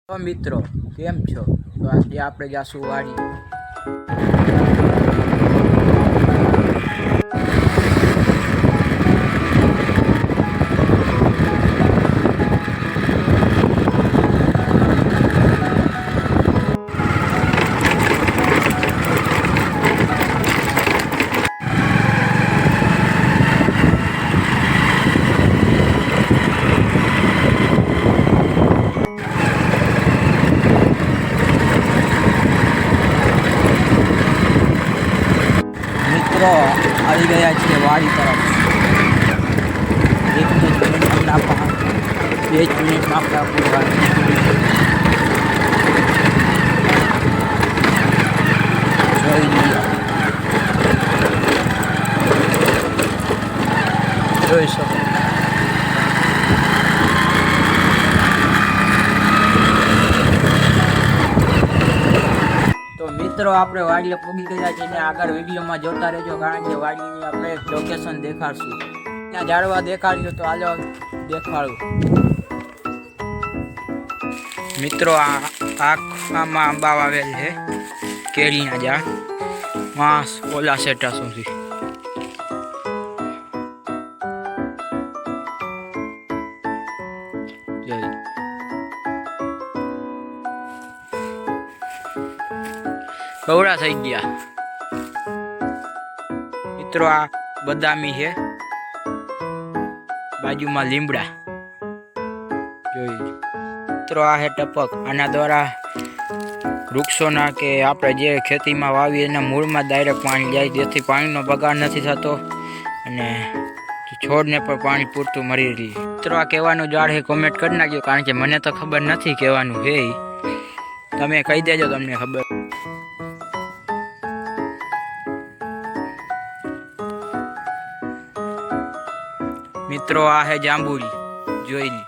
તો મિત્રો કેમ છો? તો આજે આપણે જાશું વાડી. મિત્રો આવી ગયા છે વાડી તરફ. 1 મિનિટ આપણા 2 મિનિટમાં આપણે પૂરી વાડી જોઈ લઈએ. જોઈ શકો. તો મિત્રો આપણે વાડીએ પૂગી ગયા છે ને આગળ વિડીયોમાં જોતા રહેજો, કારણ કે વાડીની આપણે એક લોકેશન દેખાડશું. ત્યાં ઝાડવા દેખાડ્યું તો હાલો દેખાડું. મિત્રો આમાં આંબા વાવેલ છે, કેરીના ઝાડ માસ ઓલા સેટા સુધી. કવડા થઈ ગયા મિત્રો. આ બદામી છે, બાજુમાં લીમડા જોઈ મિત્રો. આ છે ટપક. આના દ્વારા વૃક્ષોના કે આપણે જે ખેતીમાં વાવીએ એના મૂળમાં ડાયરેક્ટ પાણી જાય, જેથી પાણીનો બગાડ નથી થતો અને છોડને પણ પાણી પૂરતું મળી રહે. મિત્રો આ કહેવાનું ઝાડ છે, કોમેન્ટ કરી નાખજો, કારણ કે મને તો ખબર નથી કહેવાનું છે. તમે કહી દેજો તમને ખબર. મિત્રો આ હે જાંબુડી જોઈ લી.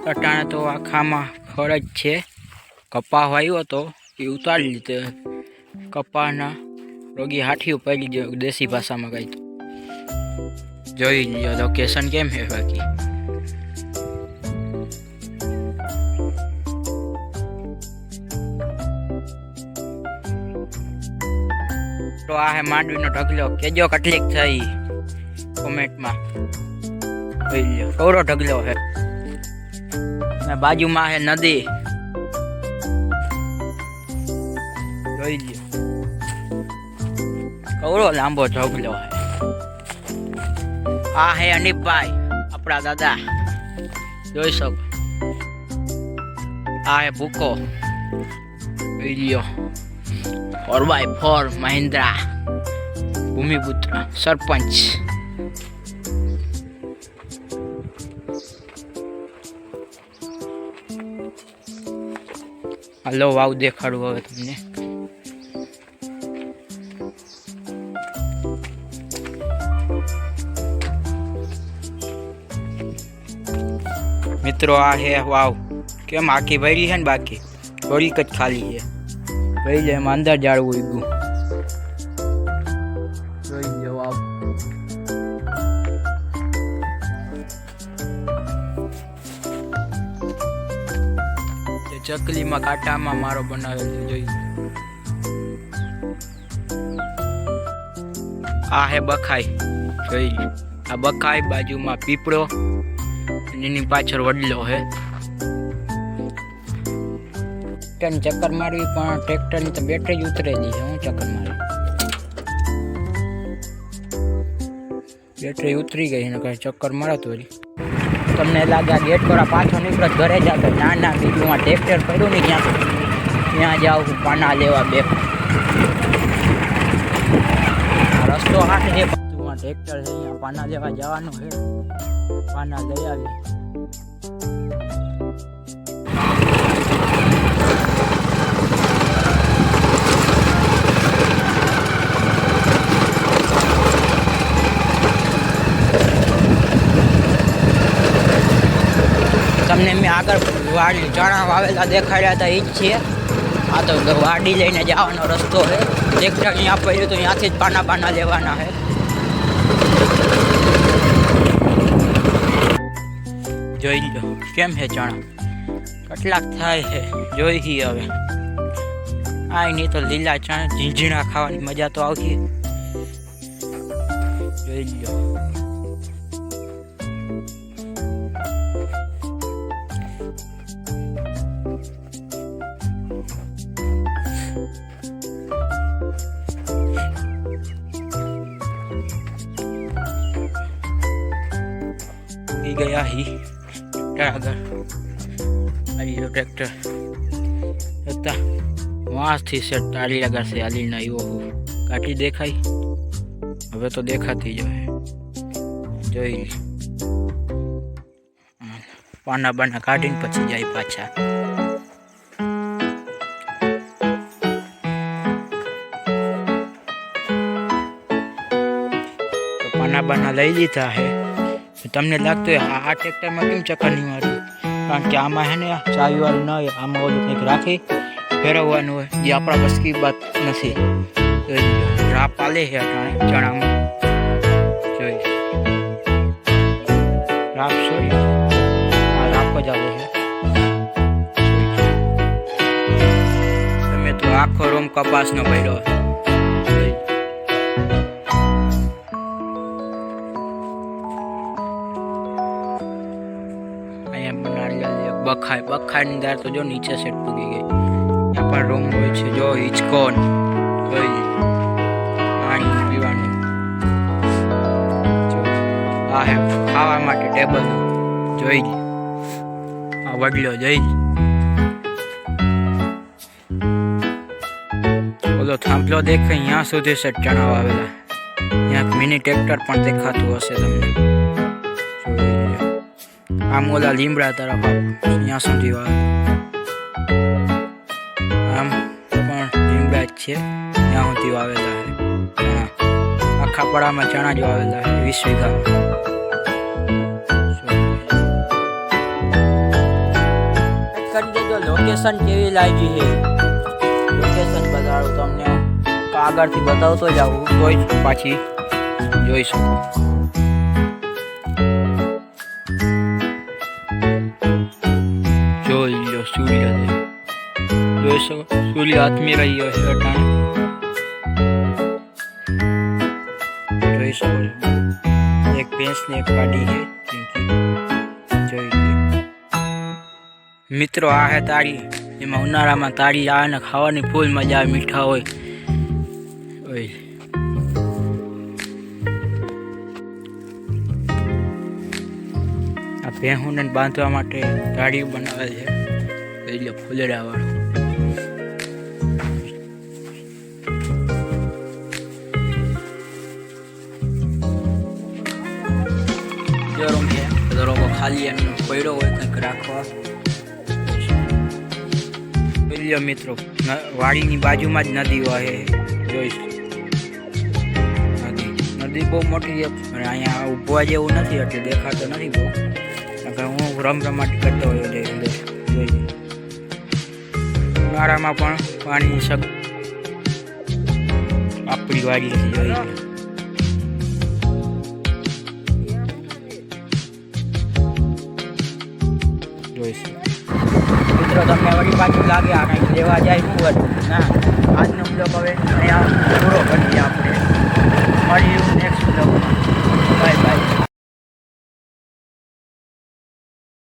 અટાણે તો આખામાં ફળ જ છે. કપા વાવ્યો હતો એ ઉતારી લીધો. કપાના રોગી હાથી પડી ગયો દેશી ભાષામાં કહી તો. જોઈ લ્યો લોકેશન કેમ છે બાકી. તો આ હે માંડવીનો ઢગલો. કેજો કેટલીક થઈ કોમેન્ટમાં. કવડો ઢગલો છે. બાજુમાં છે નદી જોઈ લ્યો. કવડો લાંબો ઢગલો છે. આ હે અનિપભાઈ આપણા દાદા જોઈ શકો. આ હે ભૂકો જોઈ લ્યો. 4x4 મહિન્દ્રા ભૂમિપુત્ર સરપંચ. હલો વાવ દેખાડું હવે તમને. મિત્રો આ હે વાવ. કેમ આખી ભરી છે ને બાકી થોડીક જ ખાલી છે. ભરી જાય એમાં અંદર જાળવું ઉગ્યું. જોઈ લો વાવ. ચકલીમાં કાંટામાં મારો બનાવેલો જોઈ. આ હે બખાઈ જોઈ. આ બખાઈ બાજુમાં પીપળો અને એની પાછળ વડલો હે. ચક્કર મારવી પણ ટ્રેક્ટરની તો બેટરી જ ઉતરેલી છે. હું ચક્કર મારી બેટરી ઉતરી ગઈ ને કઈ ચક્કર મારો તો તમને લાગે આ ગેટ પર પાછો નીકળો ઘરે જાતો. ના ના, બીજું આ ટ્રેક્ટર પડ્યું ને ત્યાં જાઉં પાના લેવા. બે રસ્તો હાથ છે, ટ્રેક્ટર છે અહીંયા પાના લેવા જવાનું છે. પાના લઈ આવી. તમને મેં આગળ વાડી ચણા વાવેલા દેખાડ્યા હતા, એ જ છે. આ તો વાડી લઈને જવાનો રસ્તો છે. ટ્રેક્ટર અહીંયા પડ્યું તો ત્યાંથી જ પાના લેવાના છે. જોઈ લો કેમ છે ચણા. કેટલાક થાય છે જોઈ હવે. આ નહીં તો લીલા ચણા ઝીંઝીણા ખાવાની મજા તો આવતી. જોઈ લો. ગયા હી ટ્રેક્ટર આગળ આવી ટ્રેક્ટર હતા વાંસથી સેટ તાળી લગાશે હાલીને આવ્યો હું કાઢી દેખાય હવે તો દેખાતી જ હોય. જોઈ પાના બાના કાઢીને પછી જાય પાછા. પાના બાના લઈ લીધા હે. તમને લાગતું હોય આ ટ્રેક્ટરમાં કેમ ચક્કર નહીં મારું? કારણ કે આમાં હે ને ચાવીવાળું ન હોય, આમાં ઓલું કંઈક રાખી ફેરવવાનું હોય જે આપણા બસકી બાત નથી. રાપ આલે છે અટાણે ચણામાં. જોઈ રાપ સોરી રાપ જ આવે છે. તમે તો આખો રૂમ કપાસનો ભર્યો. બખાની દાર તો જો નીચે સેટ પૂગી ગઈ. ત્યાં પણ રૂમ હોય છે જો હિચકોન પાણી પીવાનું. આ હે ખાવા માટે ટેબલ જોઈ આ વડલો જોઈ. ઓલો થાંભલો દેખાય અહીંયા સુધી સેટ ચણા આવેલા. ત્યાં મિની ટ્રેક્ટર પણ દેખાતું હશે તમને. આમ ઓલા લીમડા તરફ ત્યાં સુધી આવે. આમ પણ લીમડા જ છે ત્યાં સુધી વાવેલા છે ચણા. આખા પડામાં ચણા જ વાવેલા છે 20 વીઘામાં. કરી દેજો લોકેશન કેવી લાગી છે. લોકેશન બતાડું તમને આગળથી બતાવતો જાઉં તોય પાછી જોઈ શકો. જોઈ લો સૂર્ય જોઈ શકો. સૂર્ય આથમી રહ્યો છે અટાણે જોઈ શકો છો. એક ભેંસને એક કાઢી છે જોઈ લો મિત્રો. આ હે તાળી. એમાં ઉનાળામાં તાળી આવે ને ખાવાની ફૂલ મજા આવે. મીઠા હોય. આ ભેહુંને બાંધવા માટે તાળી બનાવે છે એટલે ફૂલડા વાળું. રૂમ છે બધો રોગો ખાલી એમનો પડ્યો હોય કંઈક રાખવા. મિત્રો વાડીની બાજુમાં જ નદી હોય જોઈશ. નદી બહુ મોટી છે પણ અહીંયા ઊભવા જેવું નથી એટલે દેખાતો નથી બહુ. હું રમરમાટ કરતો હોય જોઈએ. ઉનાળામાં પણ પાણી સગ આપણી વાડી જોઈએ. મિત્રો તમને વળી પાછું લાગે આ કંઈક લેવા જાય શું હતું ના. આજનો બ્લોગ હવે